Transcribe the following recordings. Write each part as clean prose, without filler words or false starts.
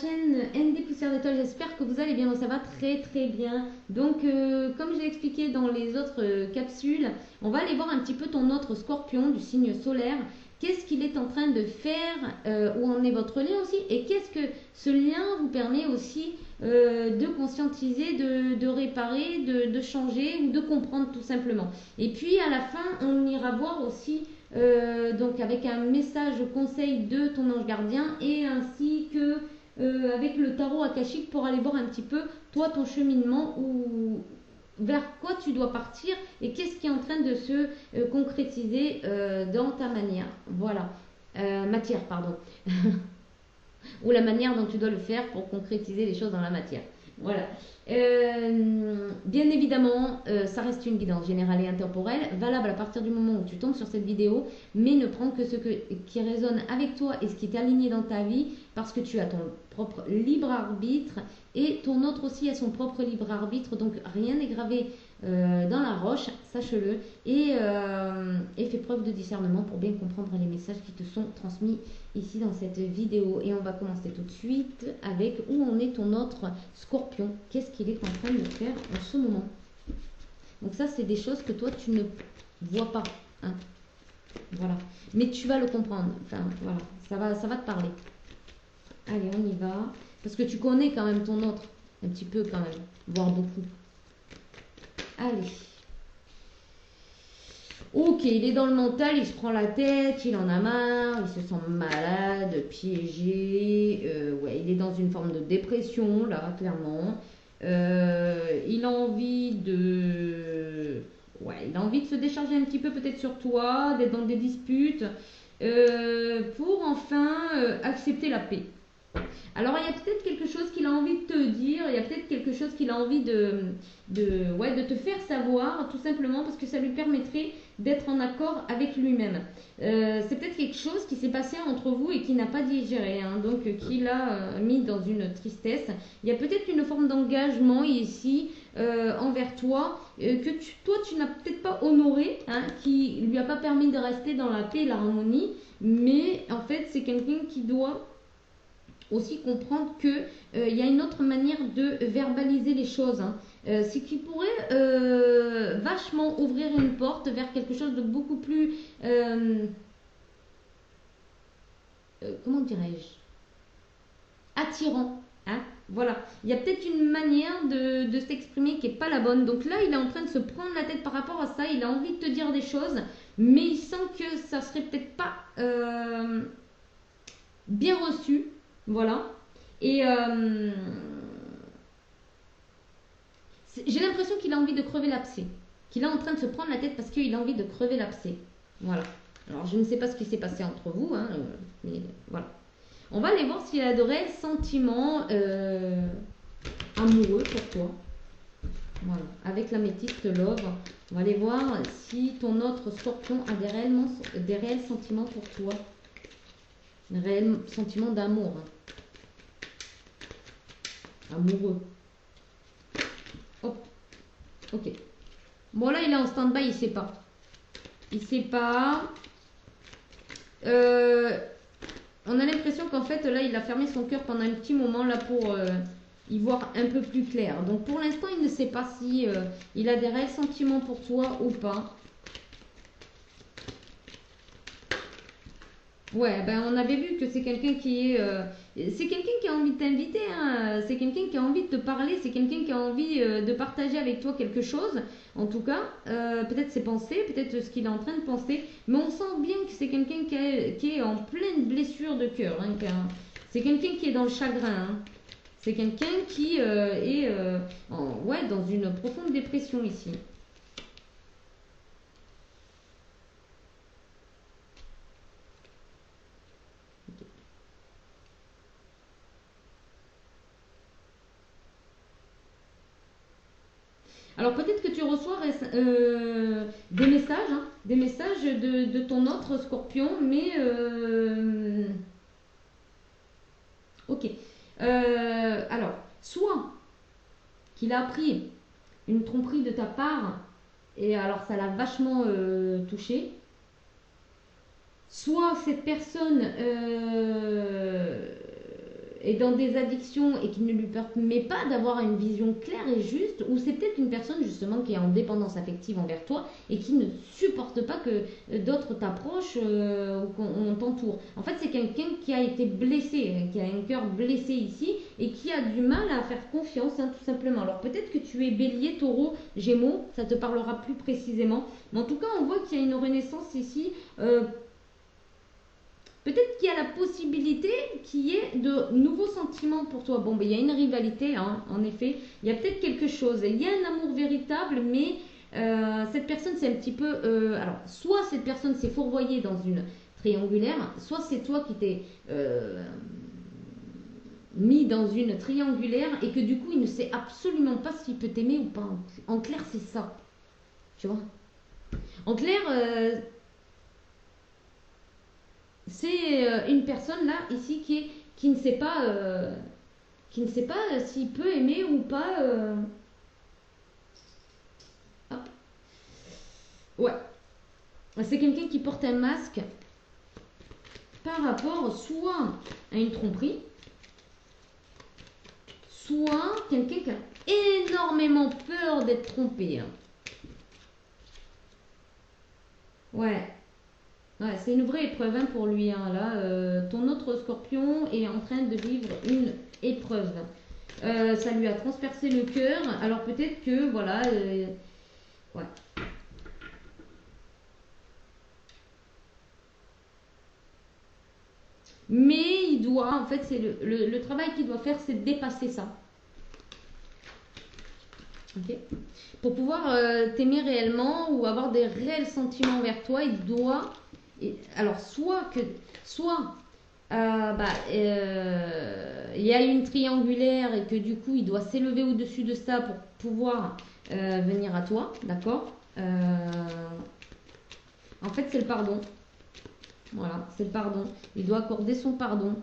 chaîne ND Poussière d'étoiles, j'espère que vous allez bien, ça va très très bien. Donc comme je l'ai expliqué dans les autres capsules, on va aller voir un petit peu ton autre scorpion du signe solaire. Qu'est-ce qu'il est en train de faire, où en est votre lien aussi, et qu'est-ce que ce lien vous permet aussi de conscientiser, de réparer, de changer ou de comprendre tout simplement. Et puis à la fin, on ira voir aussi donc avec un message conseil de ton ange gardien et ainsi que avec le tarot akashique pour aller voir un petit peu toi ton cheminement ou vers quoi tu dois partir et qu'est-ce qui est en train de se concrétiser dans ta manière. Voilà. Matière, pardon. Ou la manière dont tu dois le faire pour concrétiser les choses dans la matière. Voilà. Bien évidemment, ça reste une guidance générale et intemporelle, valable à partir du moment où tu tombes sur cette vidéo, mais ne prends que qui résonne avec toi et ce qui est aligné dans ta vie, parce que tu as ton propre libre arbitre et ton autre aussi a son propre libre arbitre, donc rien n'est gravé dans la roche, sache-le, et fais preuve de discernement pour bien comprendre les messages qui te sont transmis ici dans cette vidéo. Et on va commencer tout de suite avec où en est ton autre scorpion, qu'est-ce qu'il est en train de faire en ce moment. Donc ça c'est des choses que toi tu ne vois pas, hein. Voilà, mais tu vas le comprendre, enfin voilà, ça va te parler. Allez, on y va, parce que tu connais quand même ton autre, un petit peu quand même, voire beaucoup. Allez. Ok, il est dans le mental, il se prend la tête, il en a marre, il se sent malade, piégé. Ouais, il est dans une forme de dépression, là, clairement. Il a envie de... Ouais, il a envie de se décharger un petit peu peut-être sur toi, d'être dans des disputes, pour enfin accepter la paix. Alors il y a peut-être quelque chose qu'il a envie de te dire, il y a peut-être quelque chose qu'il a envie de te faire savoir, tout simplement parce que ça lui permettrait d'être en accord avec lui-même. C'est peut-être quelque chose qui s'est passé entre vous et qui n'a pas digéré, hein, donc qui l'a mis dans une tristesse. Il y a peut-être une forme d'engagement ici envers toi, que toi tu n'as peut-être pas honoré, hein, qui lui a pas permis de rester dans la paix et l'harmonie, mais en fait c'est quelqu'un qui doit aussi comprendre que y a une autre manière de verbaliser les choses, hein. Ce qui pourrait vachement ouvrir une porte vers quelque chose de beaucoup plus comment dirais-je, attirant, hein. Voilà, il y a peut-être une manière de s'exprimer qui n'est pas la bonne. Donc là, il est en train de se prendre la tête par rapport à ça. Il a envie de te dire des choses, mais il sent que ça serait peut-être pas bien reçu. Voilà. Et j'ai l'impression qu'il a envie de crever l'abcès. Qu'il est en train de se prendre la tête parce qu'il a envie de crever l'abcès. Voilà. Alors, je ne sais pas ce qui s'est passé entre vous, hein, mais voilà. On va aller voir s'il a de réels sentiments amoureux pour toi. Voilà. Avec l'améthyste love, on va aller voir si ton autre scorpion a des réels sentiments pour toi. Des réels sentiments d'amour, hein. Amoureux. Hop. Ok. Bon, là, il est en stand-by, il sait pas. Il sait pas. On a l'impression qu'en fait, là, il a fermé son cœur pendant un petit moment, là, pour y voir un peu plus clair. Donc, pour l'instant, il ne sait pas si il a des réels sentiments pour toi ou pas. Ouais, ben on avait vu que c'est quelqu'un qui est... c'est quelqu'un qui a envie de t'inviter, hein. C'est quelqu'un qui a envie de te parler, c'est quelqu'un qui a envie de partager avec toi quelque chose. En tout cas, peut-être ses pensées, peut-être ce qu'il est en train de penser. Mais on sent bien que c'est quelqu'un qui est en pleine blessure de cœur, hein, c'est quelqu'un qui est dans le chagrin, hein. C'est quelqu'un qui est ouais, dans une profonde dépression ici. Alors peut-être que tu reçois des messages, hein, des messages de ton autre scorpion, mais ok. Alors, soit qu'il a appris une tromperie de ta part, et alors ça l'a vachement touché, soit cette personne est dans des addictions et qui ne lui permet pas d'avoir une vision claire et juste, ou c'est peut-être une personne justement qui est en dépendance affective envers toi et qui ne supporte pas que d'autres t'approchent ou qu'on t'entoure. En fait, c'est quelqu'un qui a été blessé, qui a un cœur blessé ici et qui a du mal à faire confiance, hein, tout simplement. Alors peut-être que tu es bélier, taureau, gémeaux, ça te parlera plus précisément. Mais en tout cas, on voit qu'il y a une renaissance ici. Peut-être qu'il y a la possibilité qu'il y ait de nouveaux sentiments pour toi. Bon, ben, il y a une rivalité, hein, en effet. Il y a peut-être quelque chose. Il y a un amour véritable, mais cette personne, c'est un petit peu... alors, soit cette personne s'est fourvoyée dans une triangulaire, soit c'est toi qui t'es mis dans une triangulaire et que du coup, il ne sait absolument pas s'il peut t'aimer ou pas. En clair, c'est ça. Tu vois? En clair... c'est une personne là ici qui ne sait pas s'il peut aimer ou pas. Hop. Ouais, c'est quelqu'un qui porte un masque par rapport soit à une tromperie, soit quelqu'un qui a énormément peur d'être trompé, hein. Ouais. Ouais, c'est une vraie épreuve, hein, pour lui, hein, là. Ton autre scorpion est en train de vivre une épreuve. Ça lui a transpercé le cœur. Alors peut-être que, voilà, ouais. Mais il doit, en fait, c'est le travail qu'il doit faire, c'est de dépasser ça. Ok. Pour pouvoir t'aimer réellement ou avoir des réels sentiments envers toi, il doit... alors, soit il y a une triangulaire et que du coup, il doit s'élever au-dessus de ça pour pouvoir venir à toi, d'accord. En fait, c'est le pardon. Voilà, c'est le pardon. Il doit accorder son pardon.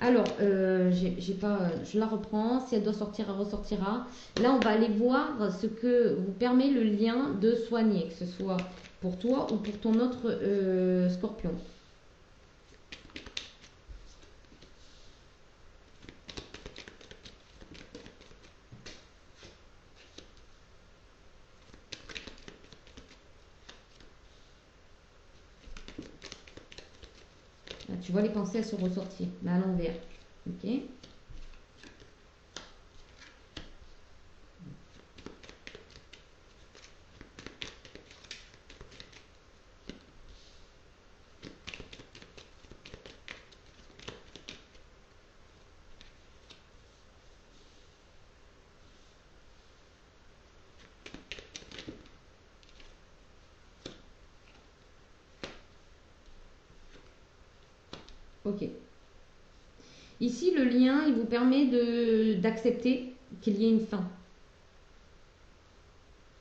Alors, j'ai pas, je la reprends. Si elle doit sortir, elle ressortira. Là, on va aller voir ce que vous permet le lien de soigner, que ce soit pour toi ou pour ton autre scorpion. Là, tu vois les pensées, elles se ressortir, mais à l'envers. Ok. Ok. Ici, le lien, il vous permet d'accepter qu'il y ait une fin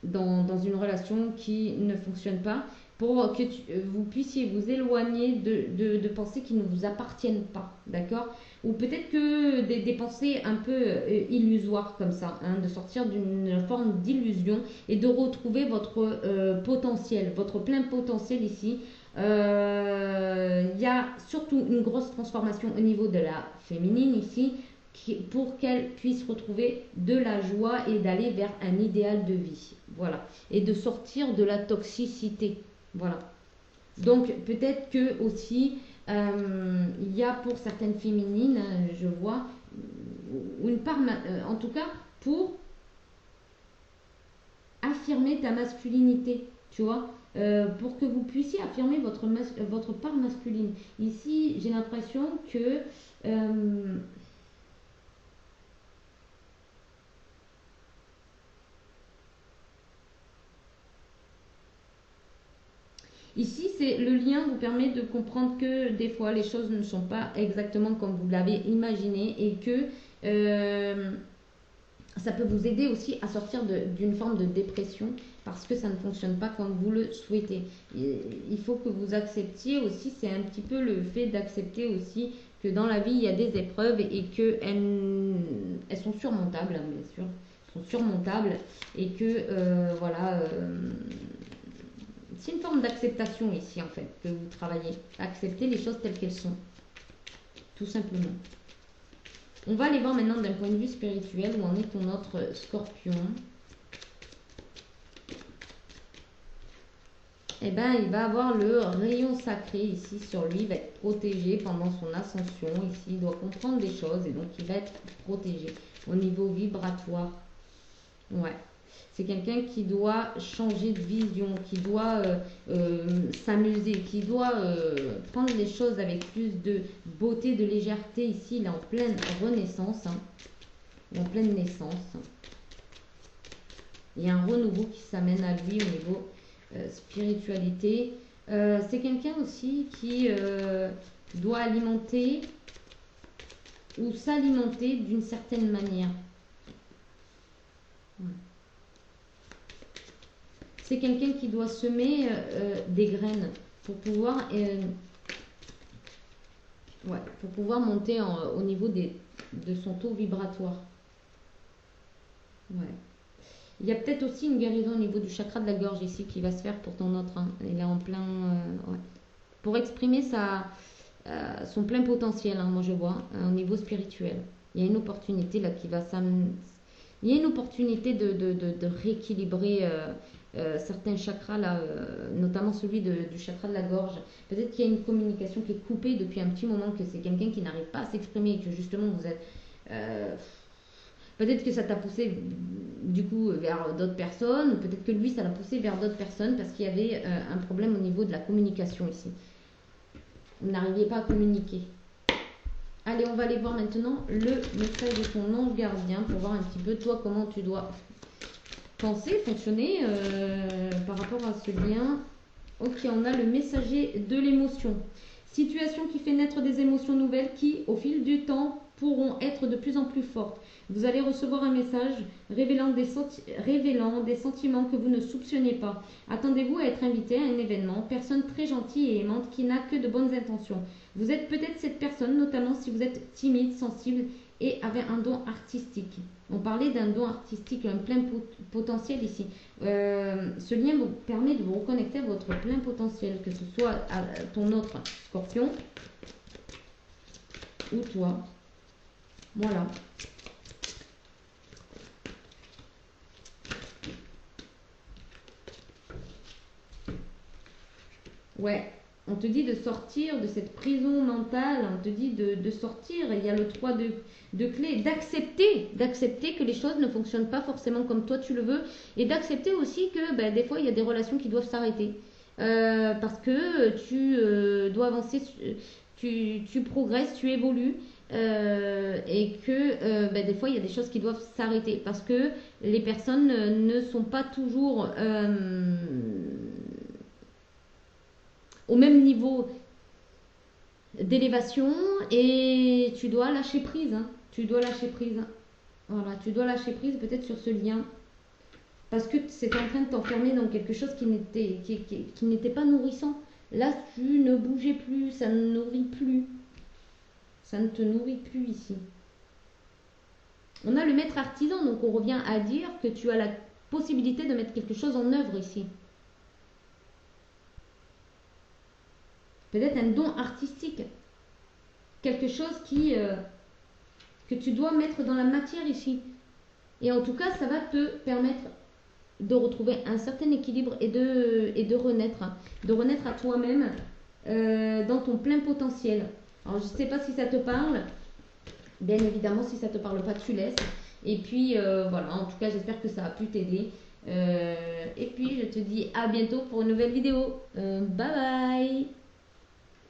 dans une relation qui ne fonctionne pas pour que vous puissiez vous éloigner de pensées qui ne vous appartiennent pas, d'accord. Ou peut-être que des pensées un peu illusoires comme ça, hein, de sortir d'une forme d'illusion et de retrouver votre potentiel, votre plein potentiel ici. Il y a surtout une grosse transformation au niveau de la féminine ici pour qu'elle puisse retrouver de la joie et d'aller vers un idéal de vie. Voilà. Et de sortir de la toxicité. Voilà. Donc peut-être que aussi il y a pour certaines féminines, je vois, une part, en tout cas, pour affirmer ta masculinité, tu vois, pour que vous puissiez affirmer votre part masculine. Ici, j'ai l'impression que ici, c'est le lien vous permet de comprendre que des fois les choses ne sont pas exactement comme vous l'avez imaginé et que ça peut vous aider aussi à sortir d'une forme de dépression parce que ça ne fonctionne pas comme vous le souhaitez. Il faut que vous acceptiez aussi, c'est un petit peu le fait d'accepter aussi que dans la vie il y a des épreuves et qu'elles sont surmontables, hein, bien sûr, sont surmontables et que voilà. C'est une forme d'acceptation ici en fait que vous travaillez. Accepter les choses telles qu'elles sont, tout simplement. On va aller voir maintenant d'un point de vue spirituel où en est ton autre scorpion. Eh bien, il va avoir le rayon sacré ici sur lui, il va être protégé pendant son ascension. Ici, il doit comprendre des choses et donc il va être protégé au niveau vibratoire. Ouais. C'est quelqu'un qui doit changer de vision, qui doit s'amuser, qui doit prendre les choses avec plus de beauté, de légèreté. Ici, il est en pleine renaissance, hein. Il est en pleine naissance. Il y a un renouveau qui s'amène à lui au niveau spiritualité. C'est quelqu'un aussi qui doit alimenter ou s'alimenter d'une certaine manière. Ouais. C'est quelqu'un qui doit semer des graines pour pouvoir, pour pouvoir monter au niveau de son taux vibratoire. Ouais. Il y a peut-être aussi une guérison au niveau du chakra de la gorge ici qui va se faire pour ton autre. Hein. Il est en plein... ouais. Pour exprimer son plein potentiel, hein, moi je vois, au niveau spirituel. Il y a une opportunité là qui va s'amener. Il y a une opportunité de rééquilibrer certains chakras, là, notamment celui du chakra de la gorge. Peut-être qu'il y a une communication qui est coupée depuis un petit moment, que c'est quelqu'un qui n'arrive pas à s'exprimer et que justement vous êtes... peut-être que ça t'a poussé du coup vers d'autres personnes, ou peut-être que lui ça l'a poussé vers d'autres personnes parce qu'il y avait un problème au niveau de la communication ici. Vous n'arriviez pas à communiquer. Allez, on va aller voir maintenant le message de ton ange gardien pour voir un petit peu toi comment tu dois penser, fonctionner par rapport à ce lien. Ok, on a le messager de l'émotion. Situation qui fait naître des émotions nouvelles qui, au fil du temps, pourront être de plus en plus fortes. Vous allez recevoir un message révélant des sentiments que vous ne soupçonnez pas. Attendez-vous à être invité à un événement, personne très gentille et aimante qui n'a que de bonnes intentions. Vous êtes peut-être cette personne, notamment si vous êtes timide, sensible et avez un don artistique. On parlait d'un don artistique, un plein potentiel ici. Ce lien vous permet de vous reconnecter à votre plein potentiel, que ce soit à ton autre scorpion ou toi. Voilà. Ouais, on te dit de sortir de cette prison mentale, on te dit de sortir, il y a le 3 de clé, d'accepter que les choses ne fonctionnent pas forcément comme toi tu le veux, et d'accepter aussi que des fois il y a des relations qui doivent s'arrêter, parce que tu dois avancer, tu progresses, tu évolues, et que des fois il y a des choses qui doivent s'arrêter, parce que les personnes ne sont pas toujours... au même niveau d'élévation et tu dois lâcher prise. Hein. Tu dois lâcher prise. Voilà, tu dois lâcher prise peut-être sur ce lien. Parce que c'est en train de t'enfermer dans quelque chose qui n'était pas nourrissant. Là, tu ne bougeais plus, ça ne nourrit plus. Ça ne te nourrit plus ici. On a le maître artisan, donc on revient à dire que tu as la possibilité de mettre quelque chose en œuvre ici. Peut-être un don artistique. Quelque chose que tu dois mettre dans la matière ici. Et en tout cas, ça va te permettre de retrouver un certain équilibre et de renaître. De renaître à toi-même dans ton plein potentiel. Alors, je ne sais pas si ça te parle. Bien évidemment, si ça ne te parle pas, tu laisses. Et puis, voilà. En tout cas, j'espère que ça a pu t'aider. Et puis, je te dis à bientôt pour une nouvelle vidéo. Bye bye!